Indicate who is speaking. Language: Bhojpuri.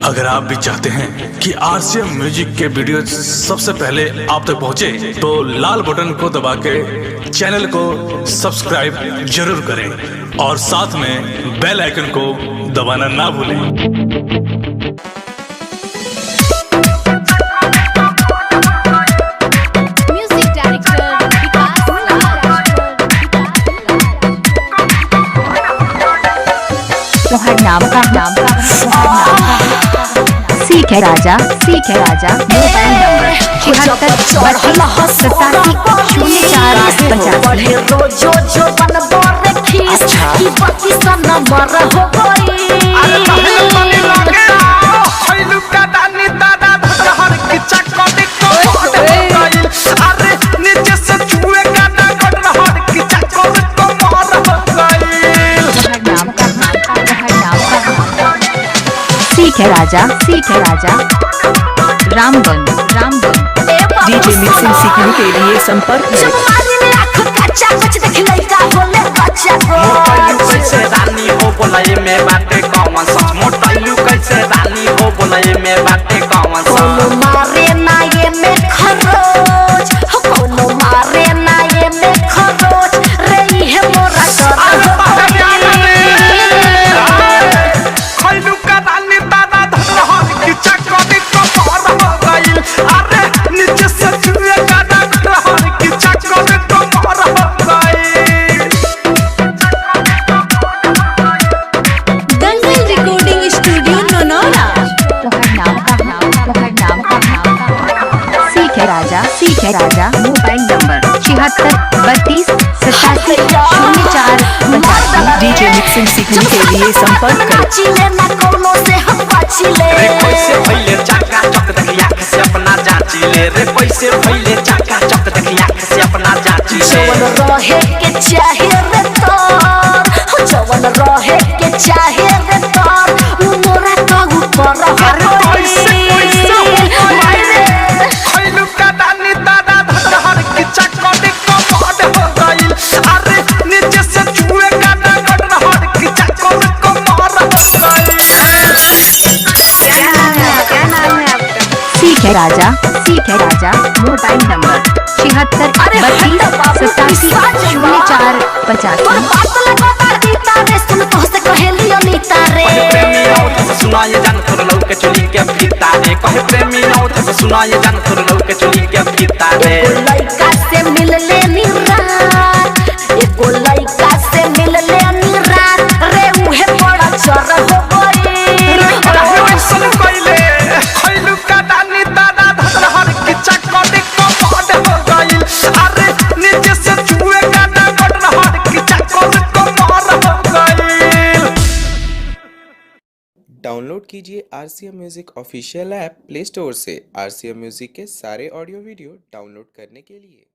Speaker 1: अगर आप भी चाहते हैं कि आरसीएम म्यूजिक के वीडियो सबसे पहले आप तक पहुंचे, तो लाल बटन को दबा के चैनल को सब्सक्राइब जरूर करें और साथ में बेल आइकन को दबाना ना भूलें।
Speaker 2: तोहर नाम का सीख है राजा मोबाइल नंबर 77 सीख है राजा रामबन
Speaker 3: डीजे मिक्सिंग सीखने के लिए संपर्क
Speaker 4: कैसे रानी हो बोलाए में बाटे कौन सच मोटलू कैसे रानी हो बोलाए में बाटे कौन सच
Speaker 5: मारे ना ये में खरोच कोनो मारे ना ये में खरोच रे है मोरा
Speaker 4: खैलू का रानी दादा धरहर की चक्कर को पार हो गइल अरे नीचे से छुए का धरहर की चक्कर को पार हो गइल।
Speaker 5: दंगल रिकॉर्डिंग स्टूडियो नोनोरा।
Speaker 2: तोहर नाम का सीख है राजा मोबाइल नंबर 76 32 87 04
Speaker 3: डीजे मिक्सिंग सीखने के लिए संपर्क
Speaker 4: रे कैसे भइले चाका चक देखिया से अपना जांची ले रे कैसे भइले चाका चक देखिया से अपना जांची ले
Speaker 5: जवन रहे के चाहे रे तोर जवन रहे के चाहे रे तोर उ मोरा का ऊपर
Speaker 4: अरे कैसे खैलू का दानी दादा धरहर की चक्कर को पार हो गइल अरे नीचे से छुए का धरहर की चक्कर को पार हो गइल।
Speaker 2: सीख है राजा मोबाइल नंबर 76 32 87 04
Speaker 4: प्रेमी औध से सुनाए जान तोर लौ के चोली के फीता रे कहे प्रेमी औध से सुनाए जान तोर लौ के चोली के फीता रे
Speaker 5: लइका से मिलले नी रात एको लइका से मिलले नी रात रे उहे बड़ा चर हो गई
Speaker 4: अरे सुन कइले खैलू का दानी दादा धरहर की चक्कर को पार हो गइल अरे नीचे से छुए का धरहर की चक्कर को पार हो गइल।
Speaker 6: डाउनलोड कीजिए RCM music official app play store से। आरसीएम म्यूजिक के सारे ऑडियो वीडियो डाउनलोड करने के लिए